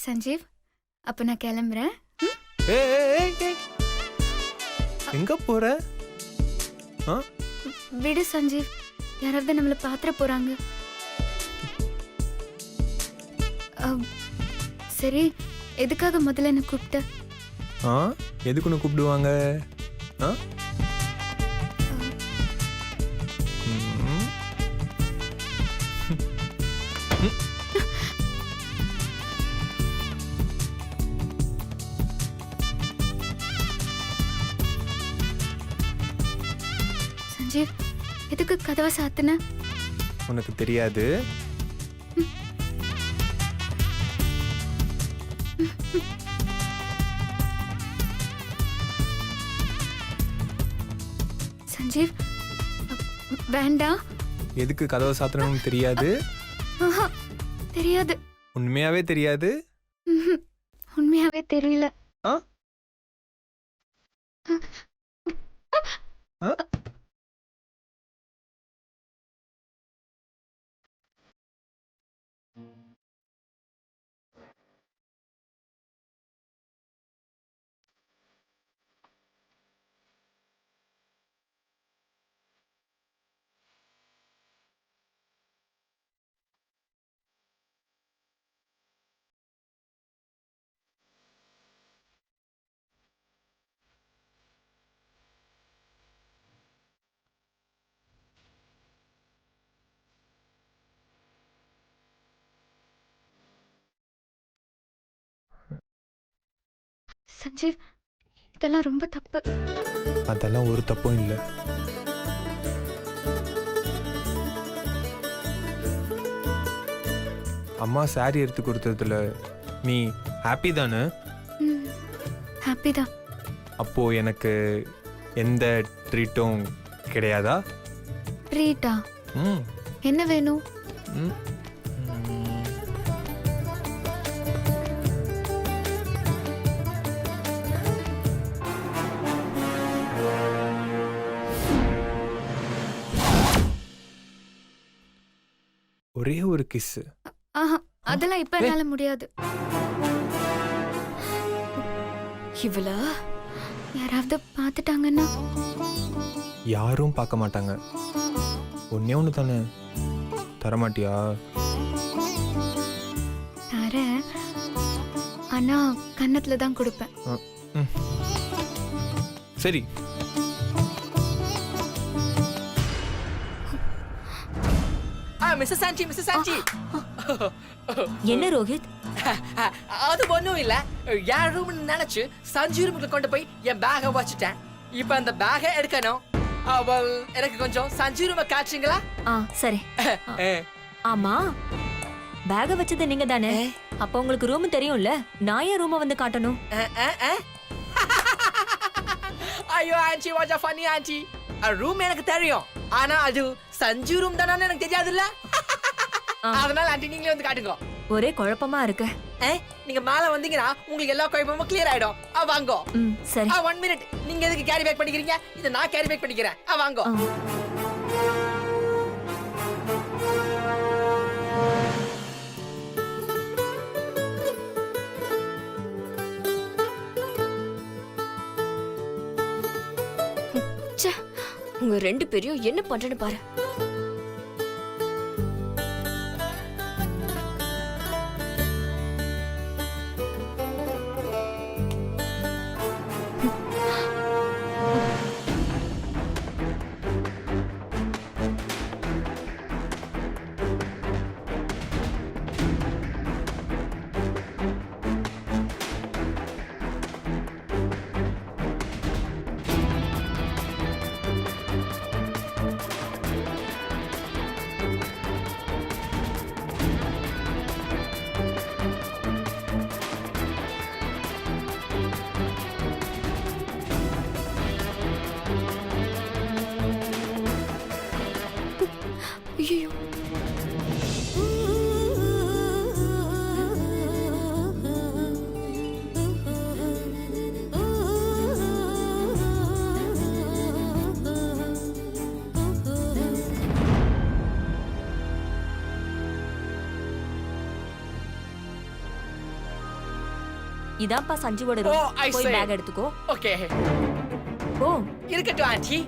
சஞ்சீவ், அப்ப நான் கிளம்புறேன். எங்க போற? விடு சஞ்சீவ், யாராவது நம்மள பாத்திர போறாங்க. சரி, எதுக்காக முதல்ல என்ன கூப்பிட்ட? எதுக்குன்னு கூப்பிடுவாங்க? சஞ்சீவ், எதுக்கு கதவை சாத்துன? உனக்கு தெரியாது. சஞ்சீவ், வேண்டாம். எதுக்கு கதவை சாத்தணும்னு தெரியாது? தெரியாது. உண்மையாவே தெரியாது? உண்மையாவே தெரியல. சஞ்சீவ், இதெல்லாம் ரொம்ப தப்பு. அதெல்லாம் ஒரு தப்பும் இல்லை. அம்மா சாரி எடுத்து கொடுத்ததுல நீ ஹாப்பி தானே? ஹாப்பி தான். அப்போ எனக்கு எந்த ட்ரீட்டும் கிடையாதா? ட்ரீட்டா? என்ன வேணும்? ஒரே ஒரு கிஸ். அதெல்லாம் இப்ப என்னால முடியாது. இவள யாராவது பார்த்துட்டாங்கன்னா? யாரும் பார்க்க மாட்டாங்க. ஒன்னே ஒன்று தானே, தரமாட்டியா? தரேன், ஆனா கன்னத்துல தான் கொடுப்பேன். சரி. மிஸ்டர் சாஞ்சி, மிஸ்டர் சாஞ்சி. என்ன ரோஹித்? அது ஒண்ணும் இல்ல. என் ரூம் நினைச்சு சஞ்சீவ் ரூமுக்கு கொண்டு போய் என் பேக வச்சுட்டேன். இப்ப அந்த பேக எடுக்கணும். அவள் எனக்கு கொஞ்சம் சஞ்சீவ் ரூம காட்டுறீங்களா? சரி. ஆமா, பேக வச்சது நீங்க தானே? அப்ப உங்களுக்கு ரூம் தெரியும்ல, நான் ஏன் ரூம வந்து காட்டணும்? ஐயோ anti, what a funny anti. Room எனக்கு தெரியும், ஆனா அது சஞ்சீவ் ரூம் தானே எனக்கு தெரியாதுல்ல. அதனால ஆன்ட்டி நீங்களே வந்து காட்டுங்க. ஒரே குழப்பமா இருக்கு. நீங்க மேல வந்தீங்கன்னா உங்களுக்கு எல்லா குழப்பமும் கிளியர் ஆயிடும். வாங்கோ. சரி. 1 மினிட். நீங்க எதுக்கு கேரி பேக் பண்ணிக்கிறீங்க? இத நான் கேரி பேக் பண்ணிக்கிறேன். வாங்கோ. உங்க ரெண்டு பேரையும் என்ன பண்றேன்னு பாரு. இதான்ப்பா சஞ்சீவோட ஓ, ரூம் I போய் see. பேக் எடுத்துக்கோ ஓகே ஓ இருக்கட்டும் ஆண்டி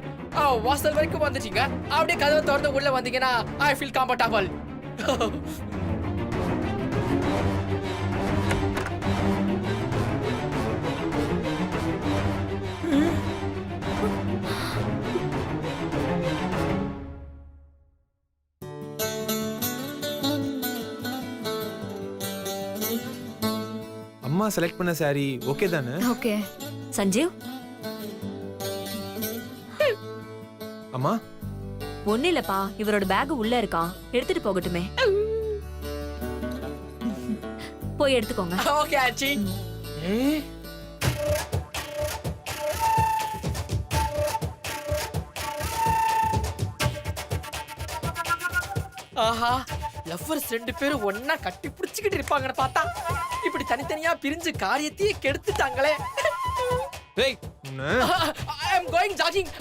வாசல் வரைக்கும் வந்துட்டீங்க அப்படியே கதவை திறந்து உள்ள வந்தீங்கன்னா ஐ ஃபீல் கம்ஃபர்டபுள் அம்மா செலக்ட் பண்ண saree ஓகே தானே? ஓகே. சஞ்சீவ் அம்மா ஒண்ணு இல்லப்பா இவரோட பேக் உள்ள இருக்கான் எடுத்துட்டு போகட்டுமே போய் எடுத்துக்கோங்க ஓகே ஆண்டி ஆஹா லவ்வர்ஸ் ரெண்டு பேரும் ஒண்ணா கட்டி பிடிச்சிக்கிட்டு இருப்பாங்கன்னு பார்த்தா இப்படி தனித்தனியா பிரிஞ்சு காரியத்தையே கெடுத்துட்டாங்களே டேய் உன்னை ஐ அம் கோயிங் ஜாகிங்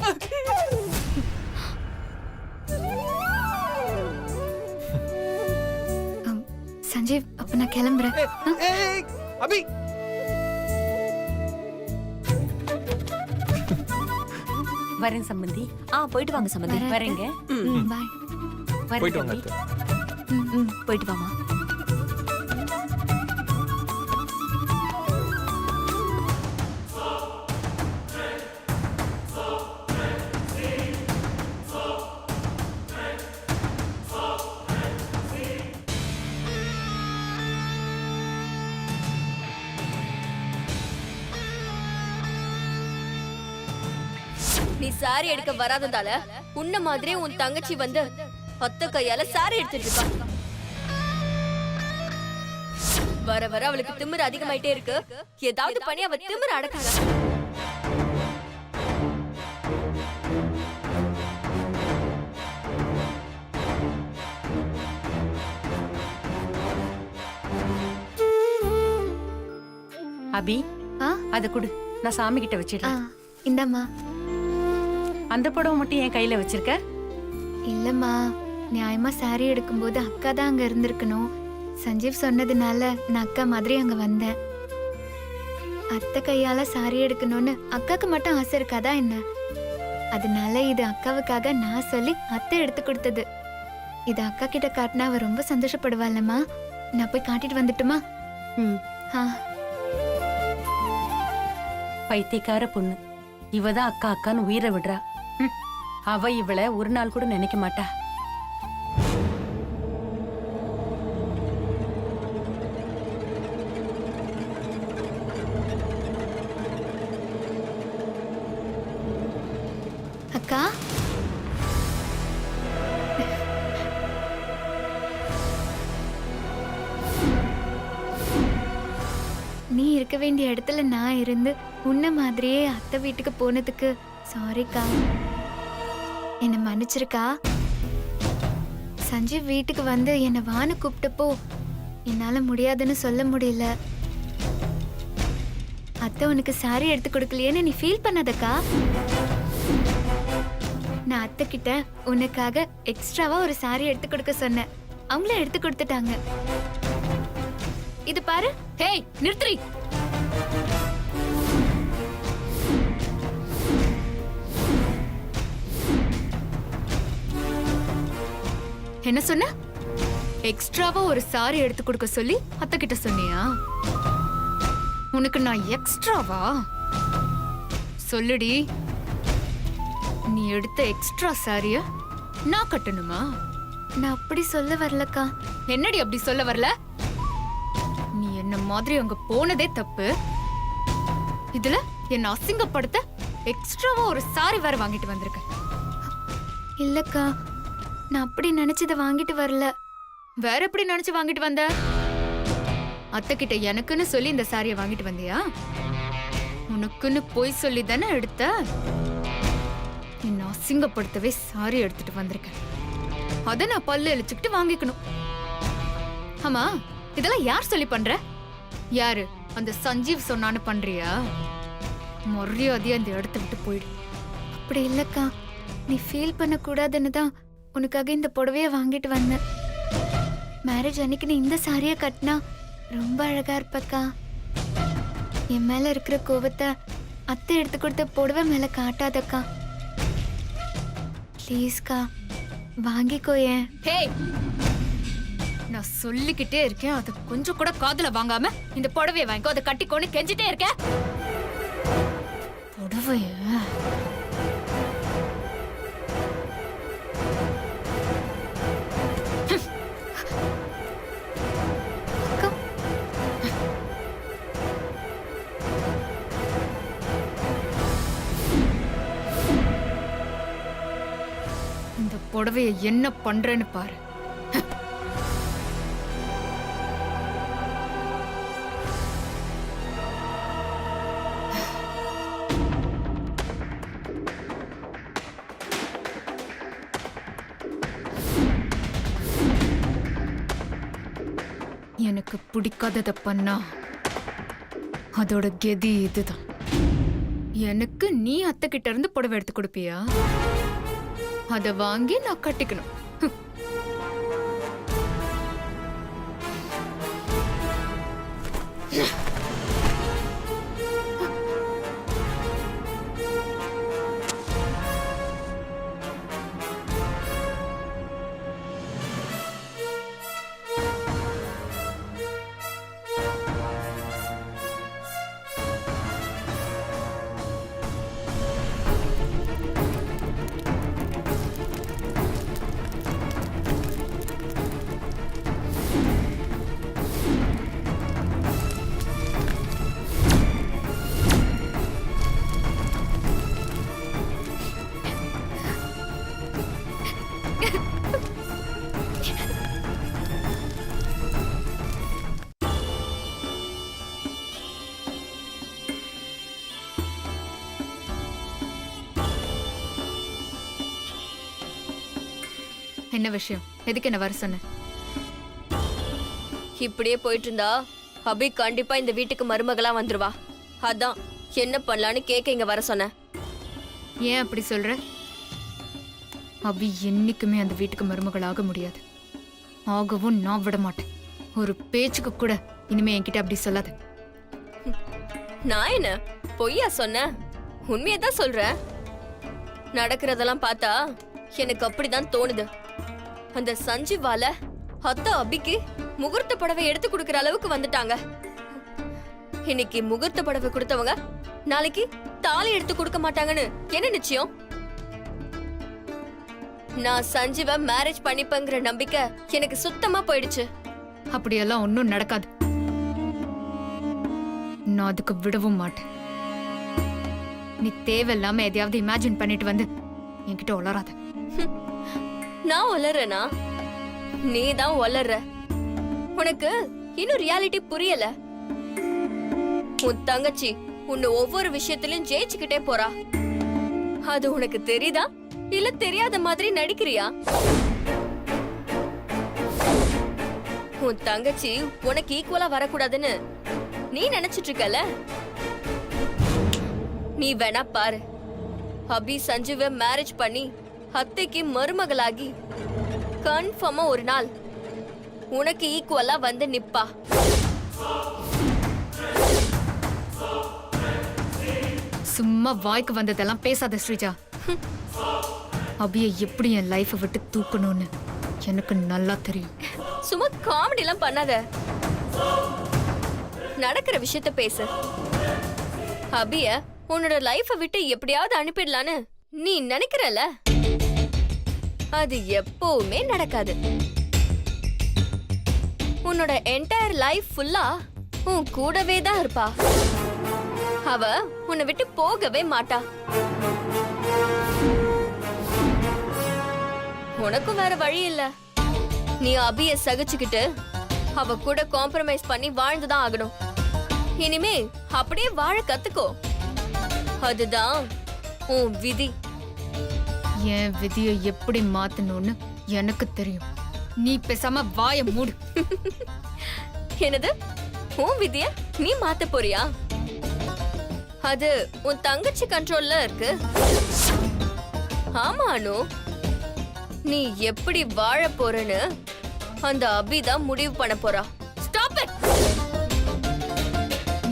சஞ்சீவ் அப்ப நான் கிளம்புறேன். ஏய் அபி வரேன் சம்பந்தி. போயிட்டு வாங்க சம்பந்தி வரேங்க. பாய். வரேன் போயிட்டு வாங்க தம்பி. அத்தை. போயிட்டு வாமா நீ சாரி எடுக்க வராததால உன்ன மாதிரி உன் தங்கச்சி வந்து ஒத்த கையால சாரி எடுத்துட்டு இருக்கா. வர வர அவளுக்கு திமிரு அதிகமாயிட்டே இருக்கு. ஏதாவது பண்ணி அவ திமிரு அடக்காத. அபி ஆ அத குடு, நான் சாமி கிட்ட ஆ வச்சிடுறேன். இந்தாம்மா. அந்த புடவை மட்டும் என் கையில வச்சிருக்க? இல்லம்மா, நியாயமா சாரி எடுக்கும்போது அக்கா தான் அங்க இருந்திருக்கணும். சஞ்சீவ் சொன்னதுனால நான் அக்கா மாதிரி அங்க வந்தேன். அத்தை கையால சாரி எடுக்கணும்னு அக்காக்கு மட்டும் ஆசை இருக்காதா என்ன? அதனால இது அக்காவுக்காக நான் சொல்லி அத்தை எடுத்து கொடுத்தது. இது அக்கா கிட்ட காட்டினா அவ ரொம்ப சந்தோஷப்படுவாள்லம்மா. நான் போய் காட்டிட்டு வந்துட்டுமா? ம். ஆ பைத்தியக்கார பொண்ணு. இவதான் அக்கா அக்கான்னு உயிரை விடுறா. அவ இவளை ஒரு நாள் கூட நினைக்க மாட்டா. அக்கா, நீ இருக்க வேண்டிய இடத்துல நான் இருந்து உன்ன மாதிரியே அத்தை வீட்டுக்கு போனதுக்கு சாரிக்கா. என்னை மன்னிச்சிருக்கா. சஞ்சீவ் வீட்டுக்கு வந்து என்னை வான்னு கூப்பிட்டப்போ என்னால முடியாதுன்னு சொல்ல முடியல. அத்தை உனக்கு சாரி எடுத்து கொடுக்கலையேன்னு நீ ஃபீல் பண்ணாதக்கா. நான் அத்தை கிட்ட உனக்காக எக்ஸ்ட்ராவா ஒரு சாரி எடுத்து கொடுக்க சொன்னேன். அவங்களே எடுத்து கொடுத்துட்டாங்க. இது பாரு. ஹேய் நிறுத்துறி. என்ன சொன்ன? எக்ஸ்ட்ராவா ஒரு சாரி எடுத்து கொடுக்க சொல்லி அத்தை கிட்ட சொன்னியா? உனக்கு நான் எக்ஸ்ட்ராவா? சொல்லுடி. நீ எடுத்த எக்ஸ்ட்ரா சாரிய நான் கட்டணுமா? நான் அப்படி சொல்ல வரலக்கா. என்னடி அப்படி சொல்ல வரல? நீ என்ன மாதிரி அங்க போனதே தப்பு. இதுல என்ன அசிங்கப்படுத்த எக்ஸ்ட்ராவா ஒரு சாரி வேற வாங்கிட்டு வந்திருக்க. இல்லக்கா, நான் அப்படி நினைச்சத வாங்கிட்டு வரல. வேற எப்படி நினைச்சு வாங்கிட்டு வந்த? அத்தை கிட்ட எனக்குன்னு சொல்லி இந்த சாரியை வாங்கிட்டு வந்தியா? உனக்குன்னு போய் சொல்லி தானே எடுத்த. என்ன அசிங்கப்படுத்தவே சாரி எடுத்துட்டு வந்திருக்கேன். அத நான் பல்லு இழிச்சுக்கிட்டு வாங்கிக்கணும். ஆமா, இதெல்லாம் யார் சொல்லி பண்ற? யாரு? அந்த சஞ்சீவ் சொன்னான்னு பண்றியா? மரியாதையா அந்த இடத்த விட்டு போயிடு. அப்படி இல்லக்கா, நீ ஃபீல் பண்ண கூடாதுன்னு தான் உனக்காக இந்த புடவைய வாங்கிட்டு வந்தேன். மேரேஜ் அன்னைக்கு நீ இந்த சாரியை கட்டினா ரொம்ப அழகா இருப்பக்கா. என் மேல இருக்கிற கோபத்தை அத்தை எடுத்து கொடுத்த புடவை மேல காட்டாதக்கா. ப்ளீஸ்க்கா வாங்கிக்கோ. ஏன் நான் சொல்லிக்கிட்டே இருக்கேன், அதை கொஞ்சம் கூட காதுல வாங்காம இந்த புடவைய வாங்கிக்கோ, அதை கட்டிக்கோன்னு கெஞ்சிட்டே இருக்கேன். புடவைய இந்த புடவைய என்ன பண்றேன்னு பாரு. எனக்கு பிடிக்காததை பண்ணா அதோட கெதி இதுதான். எனக்கு நீ அத்தை கிட்ட இருந்து புடவை எடுத்து கொடுப்பியா? அதை வாங்கி நான் கட்டிக்கணும். என்ன விஷயம்? எதுக்கு என்ன வர சொன்ன? இப்படியே போயிட்டு இருந்தா அபி கண்டிப்பா இந்த வீட்டுக்கு மருமகளா வந்துருவா. அதான் என்ன பண்ணலான்னு கேட்க இங்க வர சொன்னேன். ஏன் அப்படி சொல்ற? அபி என்னைக்குமே அந்த வீட்டுக்கு மருமகள் ஆக முடியாது. ஆகவும் நான் விட மாட்டேன். ஒரு பேச்சுக்கு கூட இனிமே என்கிட்ட அப்படி சொல்லாத. நான் என்ன பொய்யா சொன்னேன்? உண்மையதான் சொல்றேன். நடக்கிறதெல்லாம் பார்த்தா எனக்கு அப்படிதான் தோணுது. அந்த சஞ்சீவால அத்தை அபிக்கு முகூர்த்த புடவை எடுத்து கொடுக்கற அளவுக்கு வந்துட்டாங்க. இன்னைக்கு முகூர்த்த புடவை கொடுத்தவங்க நாளைக்கு தாலி எடுத்து கொடுக்க மாட்டாங்கன்னு என்ன நிச்சயம்? நான் சஞ்சீவ மேரேஜ் பண்ணிப்பேங்கிற நம்பிக்கை எனக்கு சுத்தமா போயிடுச்சு. அப்படியெல்லாம் ஒன்னும் நடக்காது. நான் அதுக்கு விடவும் மாட்டேன். நீ தேவையில்லாம எதையாவது இமேஜின் பண்ணிட்டு வந்து என்கிட்ட உளராத. நான் உளறேனா? நீ தான் உளற. உனக்கு இன்னும் ரியாலிட்டி புரியல. உன் தங்கச்சி உன்னை ஒவ்வொரு விஷயத்திலும் ஜெயிச்சுக்கிட்டே போறா. அது உனக்கு தெரியுதா இல்ல தெரியாத மாதிரி நடிக்கிறியா? உன் தங்கச்சி உனக்கு ஈக்குவலா வரக்கூடாதுன்னு நீ நினைச்சிட்டு இருக்கல. நீ வேணா பாரு, அபி சஞ்சீவ மேரேஜ் பண்ணி அத்தைக்கு மருமகளாகி கன்ஃபார்மா ஒரு நாள் உனக்கு ஈக்குவலா வந்து நிப்பா. சும்மா வாய்க்கு வந்ததெல்லாம் பேசாத ஸ்ரீஜா. அபியை எப்படி என் லைஃபை விட்டு தூக்கணும்னு எனக்கு நல்லா தெரியும். சும்மா காமெடி எல்லாம் பண்ணாத. நடக்கிற விஷயத்த பேசு. அபிய உன்னோட லைஃபை விட்டு எப்படியாவது அனுப்பிடலான்னு நீ நினைக்கிறல, அது எப்பவுமே நடக்காது. உன்னோட என்டையர் லைஃப் ஃபுல்லா உன் கூடவே தான் இருப்பா. அவ உன்னை விட்டு போகவே மாட்டா. உனக்கும் வேற வழி இல்ல. நீ அபிய சகிச்சுக்கிட்டு அவ கூட காம்ப்ரமைஸ் பண்ணி வாழ்ந்துதான் ஆகணும். இனிமே அப்படியே வாழ கத்துக்கோ. அதுதான் உன் விதி. என் விதியை எப்படி மாத்தணும்னு எனக்கு தெரியும். நீ பேசாம வாய மூடு. என்னது? உன் விதிய நீ மாத்த போறியா? அது உன் தங்கச்சி கண்ட்ரோல்ல இருக்கு. ஆமா அனு, நீ எப்படி வாழ போறன்னு அந்த அபிதான் முடிவு பண்ண போறா. Stop it.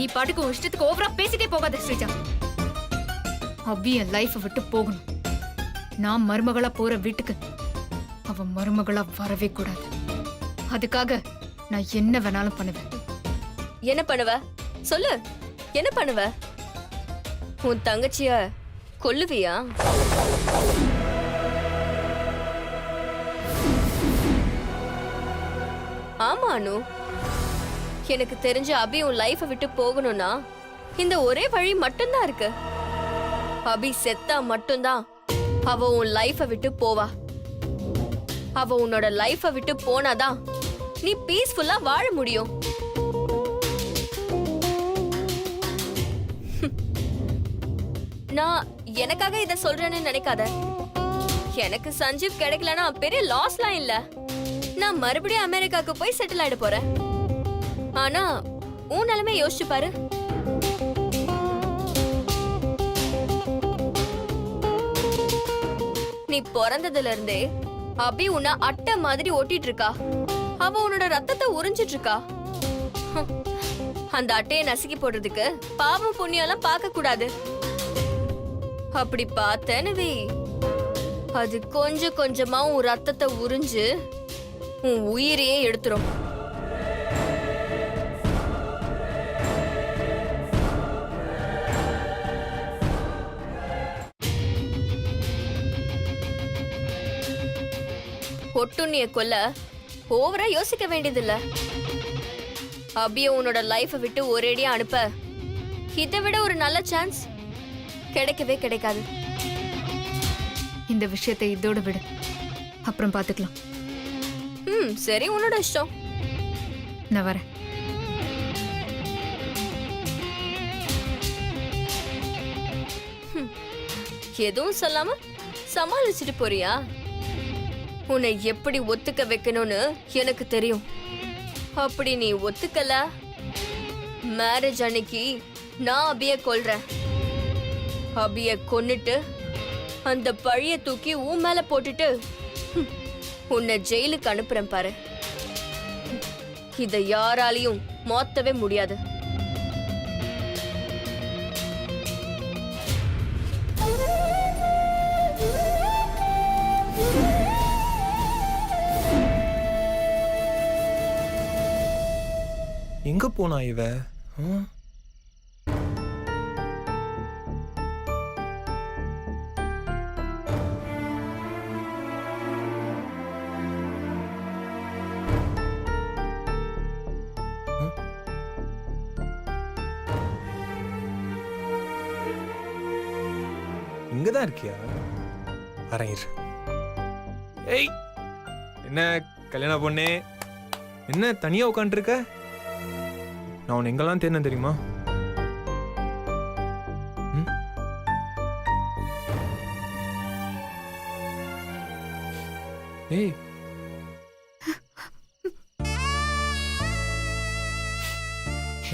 நீ பாட்டுக்கு உன் இஷ்டத்துக்கு ஓவரா பேசிட்டே போகாத ஸ்ரீஜா. அபி என் லைஃப் விட்டு போகணும். நான் மருமகளா போற வீட்டுக்கு அவ மருமகளா வரவே கூடாது. அதுக்காக நான் என்ன வேணாலும் பண்ணுவேன். என்ன பண்ணுவ சொல்லு, என்ன பண்ணுவ? உன் தங்கச்சிய கொல்லுவியா? ஆமா அனு, எனக்கு தெரிஞ்ச அபி உன் லைஃப விட்டு போகணும்னா இந்த ஒரே வழி மட்டும்தான் இருக்கு. அபி செத்தா மட்டும்தான் அவ உன் லைஃப விட்டு போவா. அவ உன்னோட லைஃப விட்டு போனாதான் நீ பீஸ்ஃபுல்லா வாழ முடியும். நான் எனக்காக இத சொல்றேன்னு நினைக்காத. எனக்கு சஞ்சீவ் கிடைக்கலனா பெரிய லாஸ்லாம் இல்ல. நான் மறுபடியும் அமெரிக்காக்கு போய் செட்டில் ஆயிட போறேன். ஆனா உன் நிலைமை யோசிச்சு பாரு. நீ பிறந்ததுல இருந்தே அபி உன்னை அட்டை மாதிரி ஓட்டிட்டு இருக்கா. அவ உன்னோட ரத்தத்தை உறிஞ்சிட்டு இருக்கா. அந்த அட்டையை நசுக்கி போடுறதுக்கு பாவம் புண்ணியம் எல்லாம் பார்க்க கூடாது. அப்படி பார்த்தேன்னு வை, அது கொஞ்சம் கொஞ்சமா உன் ரத்தத்தை உறிஞ்சு உன் உயிரையே எடுத்துரும். ஒட்டுண்ணிய கொல்ல ஓவரா யோசிக்க வேண்டியதில்ல. அபிய உன்னோட லைஃப விட்டு ஒரேடியா அனுப்ப இதை விட ஒரு நல்ல சான்ஸ் கிடைக்கவே கிடைக்காது. இந்த விஷயத்தை இதோட விடு, அப்புறம் பாத்துக்கலாம். சரி, உன்னோட இஷ்டம். நான் வரேன். எதுவும் சொல்லாம சமாளிச்சுட்டு போறியா? உன்னை எப்படி ஒத்துக்க வைக்கணும்னு எனக்கு தெரியும். அப்படி நீ ஒத்துக்கல, மேரேஜ் அன்னைக்கு நான் அபிய கொல்றேன். அபிய கொன்னுட்டு அந்த பழிய தூக்கி உன் மேல போட்டுட்டு உன்னை ஜெயிலுக்கு அனுப்புறேன் பாரு. இத யாராலையும் மாத்தவே முடியாது. எங்க போனா இவ? இங்கதான் இருக்கியா? வரேன் இரு. ஏய், என்ன கல்யாண பொண்ணே, என்ன தனியா உட்காந்துருக்க? நான் உன்னை எங்கெல்லாம் தேர்ந்தேன் தெரியுமா? ஏய்,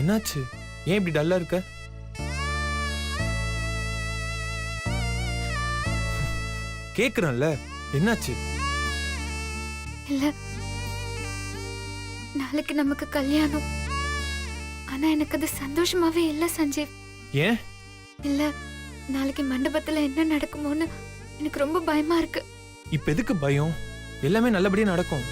என்னாச்சு? ஏன் இப்படி டல்லா இருக்க? கேக்குறேன்ல, என்னாச்சு? இல்ல, நாளைக்கு நமக்கு கல்யாணம். ஆனா எனக்கு அது சந்தோஷமாவே இல்ல சஞ்சீவ். ஏன்? இல்ல, நாளைக்கு மண்டபத்துல என்ன நடக்குமோன்னு எனக்கு ரொம்ப பயமா இருக்கு. இப்ப எதுக்கு பயம்? எல்லாமே நல்லபடியா நடக்கும்.